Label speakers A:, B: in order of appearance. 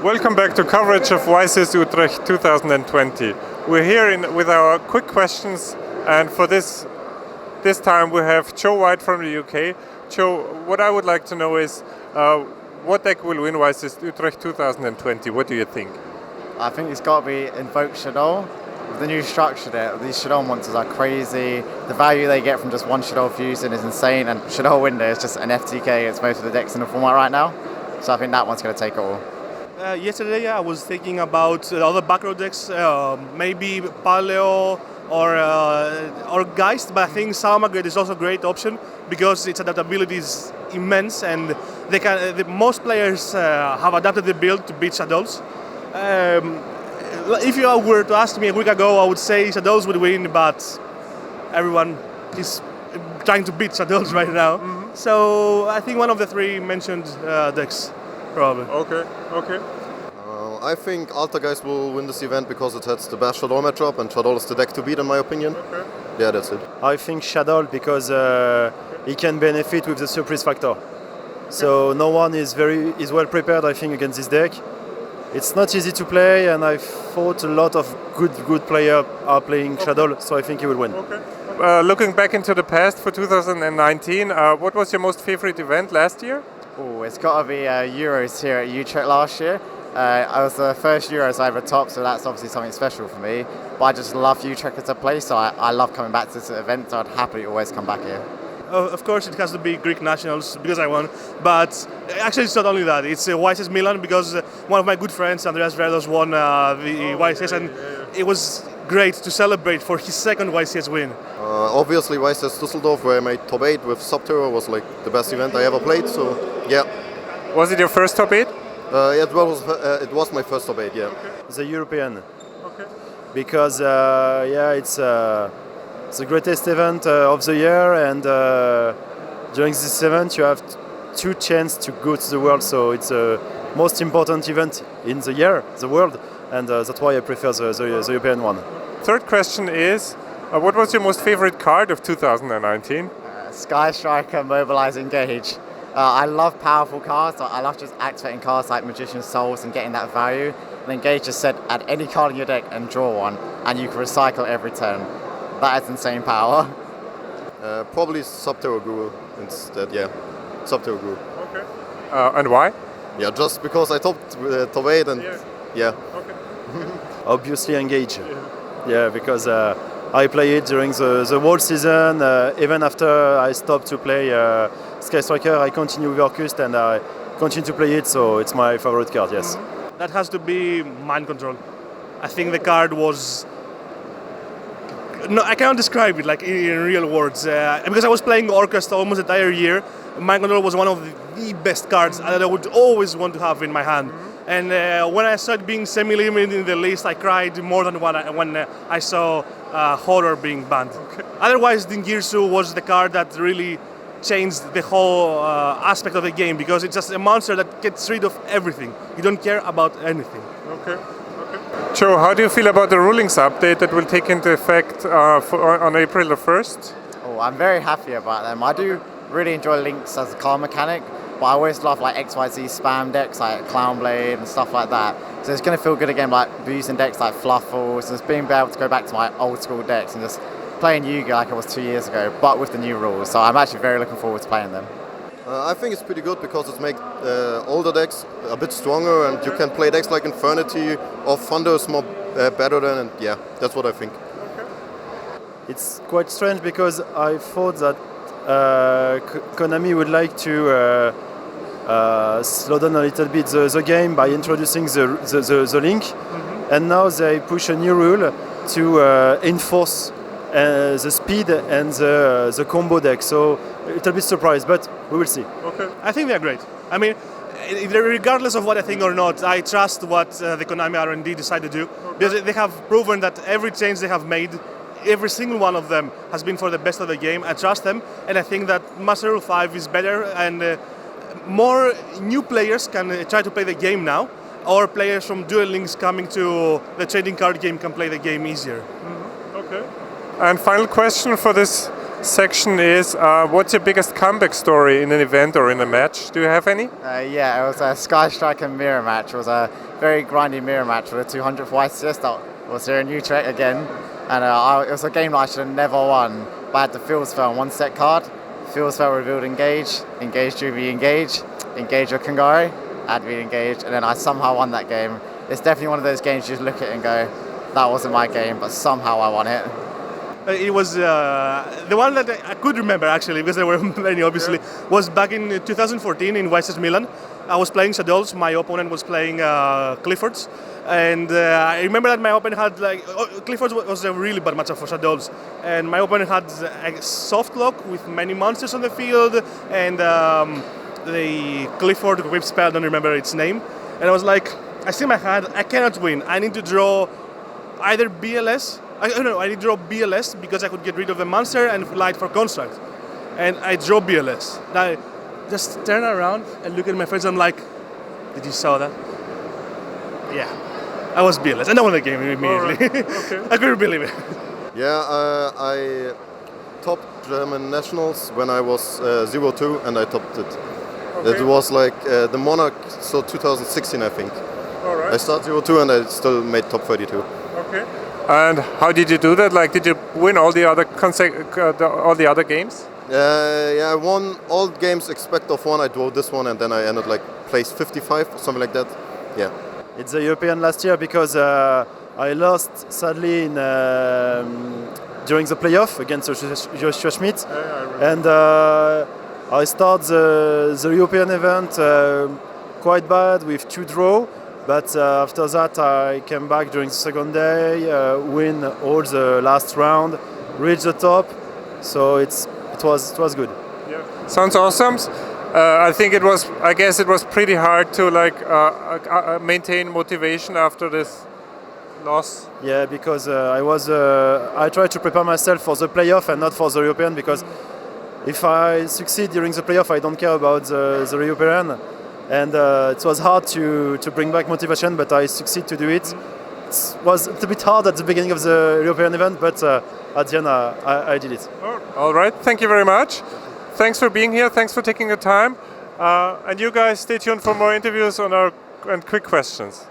A: Welcome back to coverage of YCS Utrecht 2020. We're here with our quick questions, and for this time we have Joe White from the UK. Joe, what I would like to know is what deck will win YCS Utrecht 2020? What do you think?
B: I think it's got to be Invoke Shadow. With the new structure there, these Shadow monsters are crazy. The value they get from just one Shadow fusion is insane, and Shadow Window is just an FTK against most of the decks in the format right now. So I think that one's going to take it all.
C: Yesterday I was thinking about other back row decks, maybe Paleo or Geist, but I think Salamagrade is also a great option because its adaptability is immense, and most players have adapted the build to beat Shadows. If you were to ask me a week ago, I would say Shadows would win, but everyone is trying to beat Shadows right now. Mm-hmm. So I think one of the three mentioned decks, probably.
A: Okay.
D: I think Altergeist will win this event because it has the best Shadow matchup, and Shadow is the deck to beat in my opinion. Okay. Yeah, that's it.
E: I think Shadow because he can benefit with the surprise factor. So no one is well prepared, I think, against this deck. It's not easy to play, and I thought a lot of good players are playing Shadow, so I think he will win.
A: Okay. Looking back into the past for 2019, what was your most favorite event last year?
B: Oh, it's got to be Euros here at Utrecht last year. I was the first Euros I ever topped, so that's obviously something special for me. But I just love Utrecht as a place, so I love coming back to this event, so I'd happily always come back here.
C: Of course, it has to be Greek nationals because I won. But actually, it's not only that. It's YCS Milan because one of my good friends, Andreas Verdos, won the YCS, and it was great to celebrate for his second YCS win.
D: Obviously, YCS Düsseldorf, where I made top 8 with Subterror, was like the best event I ever played. So, yeah.
A: Was it your first top 8?
D: It was my first top 8, yeah.
E: Okay. The European.
A: Okay.
E: Because it's the greatest event of the year, and during this event you have two chances to go to the world, so it's the most important event in the year, the world, and that's why I prefer the European one.
A: Third question is, what was your most favorite card of 2019?
B: Sky Striker, Mobilize, Engage. I love powerful cards. I love just activating cards like Magician's Souls and getting that value. And Engage just said add any card in your deck and draw one, and you can recycle every turn. That is insane power.
D: Probably Subterror Guru instead, yeah. Subterror Guru.
A: Okay. And why?
D: Yeah, just because I topped top 8 and yeah.
A: Okay.
E: Obviously Engage. Yeah, because I play it during the whole season. Even after I stopped to play Sky Striker, I continue with Orcust and I continue to play it, so it's my favorite card, yes.
C: Mm-hmm. That has to be Mind Control. I think the card was... No, I cannot describe it like in real words. Because I was playing Orcust almost the entire year, Mind Control was one of the best cards that I would always want to have in my hand. Mm-hmm. And when I started being semi-limited in the list, I cried more than when I saw Horror being banned. Okay. Otherwise, Dingirsu was the card that really changed the whole aspect of the game, because it's just a monster that gets rid of everything. You don't care about anything.
A: Okay. Joe, how do you feel about the rulings update that will take into effect on April the 1st?
B: Oh, I'm very happy about them. I do really enjoy Lynx as a card mechanic, but I always love like XYZ spam decks like Clownblade and stuff like that. So it's going to feel good again, like using decks like Fluffles, and just being able to go back to my old school decks and just playing Yu-Gi-Oh like it was 2 years ago, but with the new rules. So I'm actually very looking forward to playing them.
D: I think it's pretty good because it makes older decks a bit stronger, and you can play decks like Infernity or Thunders more better than, and yeah, that's what I think.
E: It's quite strange because I thought that Konami would like to slow down a little bit the game by introducing the link, mm-hmm. And now they push a new rule to enforce the speed and the combo deck. So a little bit surprised, but we will see.
C: Okay. I think they're great. I mean, regardless of what I think or not, I trust what the Konami R&D decide to do. Okay. Because they have proven that every change they have made, every single one of them has been for the best of the game. I trust them, and I think that Master Rule 5 is better, and more new players can try to play the game now, or players from Duel Links coming to the trading card game can play the game easier.
A: Mm-hmm. Okay. And final question for this section is what's your biggest comeback story in an event or in a match? Do you have any?
B: Yeah, it was a Sky Striker mirror match. It was a very grindy mirror match for the 200th YCS that was here in Utrecht again. And it was a game that I should have never won. But I had the Fields Fail on one set card. Fields Fail revealed engage, engage you re-engage, engage your Kangari, add re-engage, and then I somehow won that game. It's definitely one of those games you just look at it and go, that wasn't my game, but somehow I won it.
C: It was the one that I could remember actually, because there were many obviously, was back in 2014 in YCS Milan. I was playing Shadows, my opponent was playing Clifford's, and I remember that my opponent had Clifford's was a really bad matchup for Shadows, and my opponent had a soft lock with many monsters on the field, and the Clifford whip spell, I don't remember its name, and I was like, I see my hand, I cannot win, I need to draw either BLS, I need to draw BLS because I could get rid of the monster and light for construct. And I draw BLS. Now I just turn around and look at my friends, I'm like, did you saw that? Yeah, I was BLS. And I won the game immediately.
A: Right. Okay.
C: I couldn't believe it.
D: Yeah, I topped German nationals when I was 0-2 and I topped it.
A: Okay.
D: It was like the Monarch, so 2016 I think.
A: All right.
D: I started 0-2 and I still made top 32.
A: Okay. And how did you do that? Like, did you win all the other all the other games?
D: Yeah, I won all games except of one. I drew this one and then I ended like place 55 or something like that. Yeah.
E: It's the European last year because I lost sadly in, during the playoff against Joshua Schmidt, and I start the European event quite bad with 2 draws. But after that, I came back during the second day, win all the last round, reach the top. So it was good.
A: Yeah. Sounds awesome. I think it was. I guess it was pretty hard to maintain motivation after this loss.
E: Yeah, because I tried to prepare myself for the playoff and not for the European, because if I succeed during the playoff, I don't care about the European. And it was hard to bring back motivation, but I succeed to do it. It was a bit hard at the beginning of the European event, but at the end I did it.
A: All right, thank you very much. Thanks for being here, thanks for taking the time. And you guys stay tuned for more interviews and quick questions.